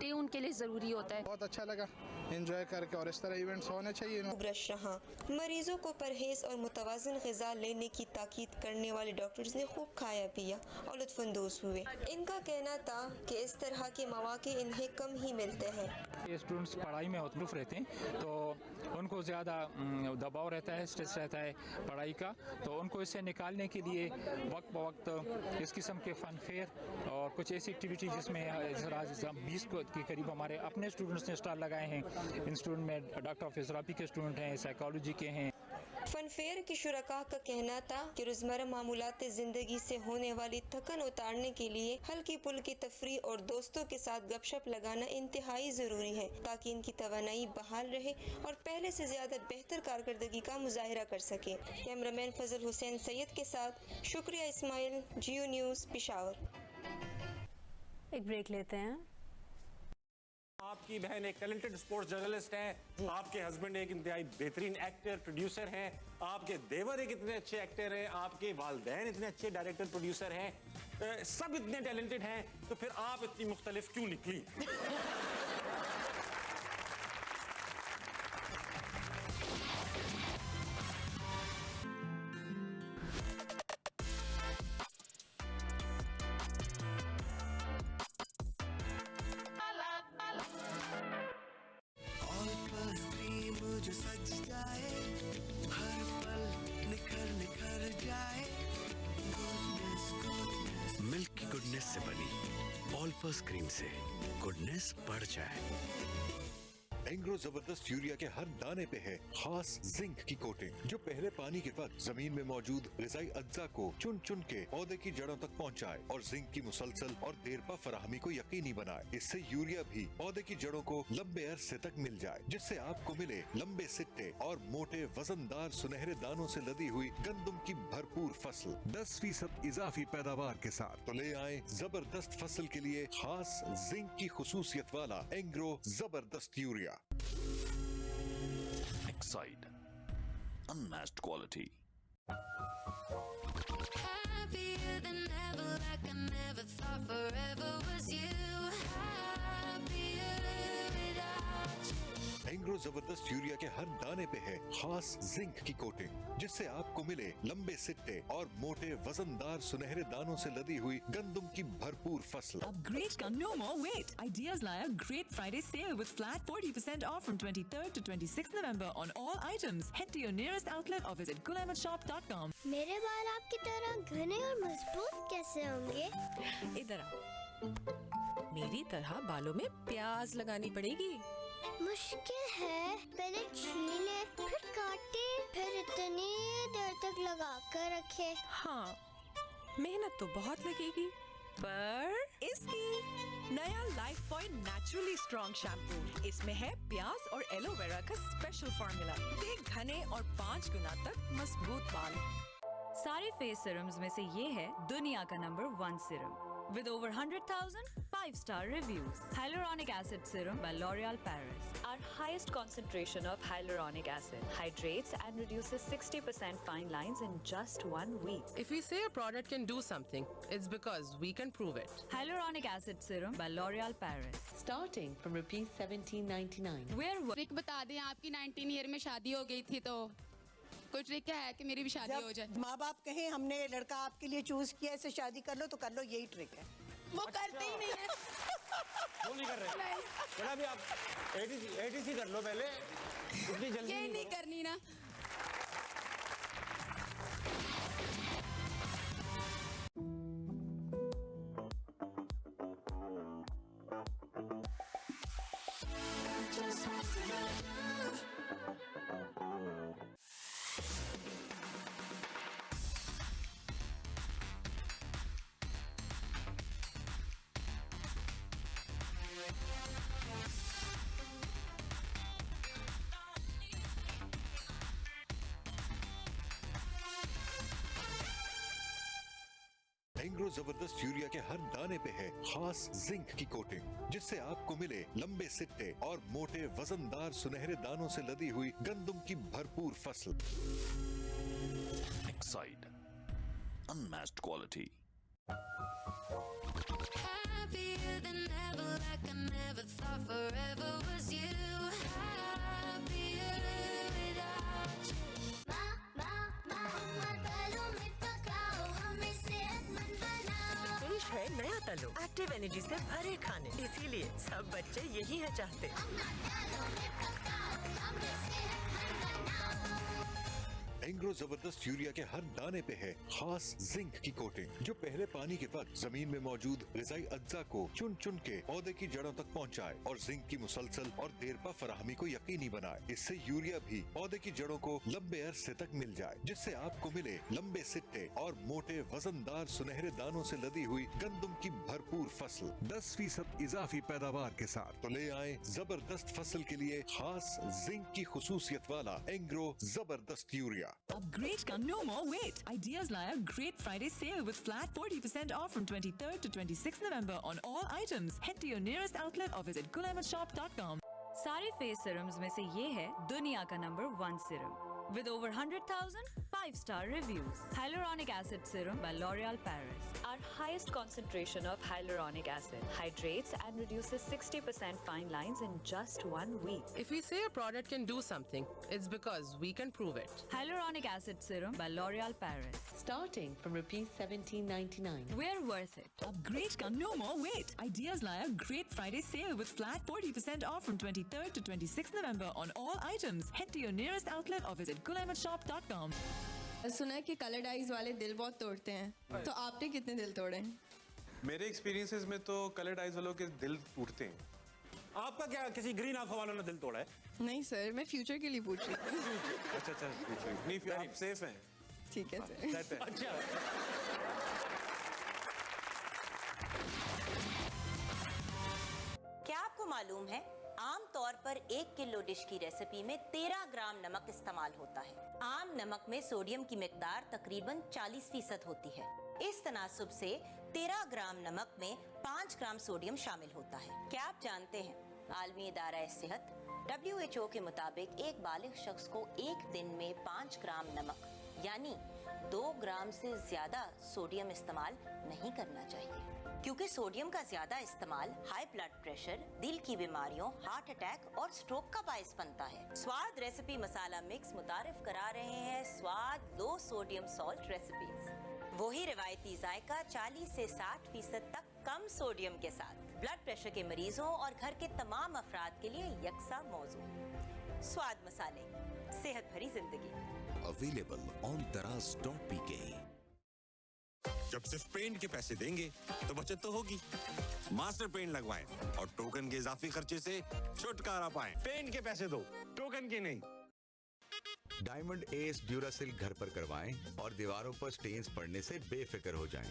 Day उनके लिए ज़रूरी होता है। बहुत अच्छा लगा एंजॉय करके, और इस तरह इवेंट्स होने चाहिए। रहा मरीजों को परहेज और मुतवाज़िन ग़िज़ा लेने की ताकीद करने वाले डॉक्टर्स ने खूब खाया पिया और लुत्फ़अंदोज़ हुए। इनका कहना था कि इस तरह के मौक़े इन्हें कम ही मिलते हैं। ये स्टूडेंट्स पढ़ाई में मसरूफ़ रहते हैं तो उनको ज़्यादा दबाव रहता है, स्ट्रेस रहता है पढ़ाई का, तो उनको इससे निकालने के लिए वक्त ब वक्त इस किस्म के फ़न फेयर और कुछ ऐसी एक्टिविटी जिसमें 20 के करीब हमारे अपने स्टूडेंट्स ने स्टॉल लगाए हैं। इंस्टीट्यूट में डॉक्टर ऑफ फिजियोथेरेपी के स्टूडेंट हैं, साइकोलॉजी के हैं। फन फेयर के शुरका का कहना था कि रोज़मर्रा मामूलात ज़िंदगी से होने वाली थकन उतारने के लिए हल्की फुल्की तफरी और दोस्तों के साथ गपशप लगाना इंतहाई ज़रूरी है ताकि इनकी तवानाई बहाल रहे और पहले से ज़्यादा बेहतर कारकर्दगी का मुजाहिरा कर सके। कैमरामैन फजल हुसैन सैयद के साथ शुक्रिया इस्माइल, जियो न्यूज़, पेशावर। एक ब्रेक लेते हैं। आपकी बहन एक टैलेंटेड स्पोर्ट्स जर्नलिस्ट हैं, आपके हस्बैंड एक इंतहाई बेहतरीन एक्टर प्रोड्यूसर हैं, आपके देवर एक इतने अच्छे एक्टर हैं, आपके वालिदैन इतने अच्छे डायरेक्टर प्रोड्यूसर हैं, सब इतने टैलेंटेड हैं, तो फिर आप इतनी मुख्तलिफ क्यों निकली? मिल्क की गुडनेस से बनी ऑल्पर्स क्रीम से गुडनेस बढ़ जाए। एंग्रो जबरदस्त यूरिया के हर दाने पे है खास जिंक की कोटिंग, जो पहले पानी के वक्त जमीन में मौजूद ग़िज़ाई अज्जा को चुन चुन के पौधे की जड़ों तक पहुंचाए और जिंक की मुसलसल और देरपा फराहमी को यकीनी बनाए। इससे यूरिया भी पौधे की जड़ों को लंबे अरसे तक मिल जाए, जिससे आपको मिले लंबे सिट्टे और मोटे वजनदार सुनहरे दानों से लदी हुई गंदम की भरपूर फसल 10% इजाफी पैदावार के साथ। तो ले आए जबरदस्त फसल के लिए खास जिंक की खुसूसियत वाला एंग्रो जबरदस्त urea. Exide, unmatched quality. Happier than ever, like I never thought forever was you. Happier without you. Engro जबरदस्त यूरिया के हर दाने पे है खास जिंक की कोटिंग, जिससे आपको मिले लंबे सिट्टे और मोटे वजनदार सुनहरे दानों से लदी हुई गंदम की भरपूर फसल। Upgrade का no more wait. Ideas लाया Great Friday sale with flat 40% off from 23rd to 26th November on all items. Head to your nearest outlet or visit gulahmadshop.com. मेरे बाल आपकी तरह घने और मजबूत कैसे होंगे? इधर आओ। मेरी तरह बालों में प्याज लगानी पड़ेगी। मुश्किल है, पहले छीले, फिर काटे, फिर इतनी देर तक लगा कर रखे। हाँ, मेहनत तो बहुत लगेगी, पर इसकी नया life point naturally strong shampoo, इसमें है प्याज और एलोवेरा का स्पेशल फार्मूला, देख घने और 5 गुना तक मजबूत बाल। सारे फेस सीरम्स में से ये है दुनिया का number 1 serum with over 100,000 5-star reviews. Hyaluronic acid serum by L'Oréal Paris. Our highest concentration of hyaluronic acid hydrates and reduces 60% fine lines in just 1 week. If we say a product can do something, it's because we can prove it. Hyaluronic acid serum by L'Oréal Paris. Starting from ₹1799. Trick बता दें, आपकी 19 year में शादी हो गई थी तो कोई ट्रिक है कि मेरी भी शादी हो जाए? माँ बाप कहें हमने लड़का आपके लिए चूज किया, इससे शादी कर लो, तो कर लो, यही ट्रिक है। वो करते ही नहीं है। वो नहीं कर रहे। चला भी आप ATC कर लो पहले, इतनी जल्दी ये नहीं करनी ना। एंग्रो जबरदस्त यूरिया के हर दाने पे है खास जिंक की कोटिंग, जिससे आपको मिले लंबे सिट्टे और मोटे वजनदार सुनहरे दानों से लदी हुई गंदम की भरपूर फसल। Exide, unmatched quality. Happier than ever, like I never thought forever was you. Happier without you. बालों में पकाओ, हमें सेहतमंद बनाओ। पेश है नया तलो एक्टिव एनर्जी से भरे खाने, इसीलिए सब बच्चे यही है चाहते। एंग्रो जबरदस्त यूरिया के हर दाने पे है खास जिंक की कोटिंग, जो पहले पानी के वक्त जमीन में मौजूद ग़िज़ाई अज्जा को चुन चुन के पौधे की जड़ों तक पहुंचाए और जिंक की मुसलसल और देरपा फराहमी को यकीनी बनाए। इससे यूरिया भी पौधे की जड़ों को लंबे अरसे तक मिल जाए, जिससे आपको मिले लंबे सिट्टे और मोटे वजनदार सुनहरे दानों से लदी हुई गंदम की भरपूर फसल 10% इजाफी पैदावार के साथ। तो ले आए जबरदस्त फसल के लिए खास जिंक की खुसूसियत वाला एंग्रो जबरदस्त यूरिया। Upgrade का no more wait. Ideas लाया Great Friday sale with flat 40% off from 23rd to 26th November on all items. Head to your nearest outlet or visit gulahmadshop.com. सारे फेस सिरम्स में से ये है दुनिया का number 1 Siram with over 100,000 5-star reviews. Hyaluronic acid serum by L'Oreal Paris. Our highest concentration of hyaluronic acid hydrates and reduces 60% fine lines in just 1 week. If we say a product can do something, it's because we can prove it. Hyaluronic acid serum by L'Oreal Paris. Starting from ₹17.99. We're worth it. Upgrade का no more wait. Ideas लाया Great Friday sale with flat 40% off from 23rd to 26th November on all items. Head to your nearest outlet or visit gulahmadshop.com. सुना है कि colour eyes वाले दिल बहुत तोड़ते हैं, तो आपने कितने दिल तोड़े हैं? मेरे एक्सपीरियंसेस में तो कलर्ड आइज वालों के दिल टूटते हैं। आपका क्या किसी ग्रीन आंखों वालों ने दिल तोड़ा है? नहीं सर, मैं फ्यूचर के लिए पूछ रही थी। अच्छा नहीं, आप सेफ हैं। ठीक है सर। अच्छा क्या आपको मालूम है आम तौर पर 1 किलो डिश की रेसिपी में 13 ग्राम नमक इस्तेमाल होता है। आम नमक में सोडियम की मिकदार तकरीबन 40% होती है। इस तनासुब से 13 ग्राम नमक में 5 ग्राम सोडियम शामिल होता है। क्या आप जानते हैं आलमी इदारा सेहत WHO के मुताबिक एक बालिग शख्स को एक दिन में 5 ग्राम नमक यानी 2 ग्राम से ज्यादा सोडियम इस्तेमाल नहीं करना चाहिए, क्योंकि सोडियम का ज्यादा इस्तेमाल हाई ब्लड प्रेशर, दिल की बीमारियों, हार्ट अटैक और स्ट्रोक का बायस बनता है। स्वाद रेसिपी मसाला मिक्स मुतारिफ करा रहे हैं स्वाद लो सोडियम सॉल्ट रेसिपीज। वही रिवायती जायका 40 से 60% तक कम सोडियम के साथ ब्लड प्रेशर के मरीजों और घर के तमाम अफराद के लिए यकसा मौजू। स्वाद मसाले, सेहत भरी जिंदगी। Available on daraz.pk। जब सिर्फ पेंट के पैसे देंगे तो बचत तो होगी। मास्टर पेंट लगवाएं और टोकन के इजाफी खर्चे से छुटकारा पाएं। पेंट के पैसे दो, टोकन के नहीं। डायमंड एस ड्यूरासिल घर पर करवाएं और दीवारों पर स्टेन्स पड़ने से बेफिक्र हो जाएं।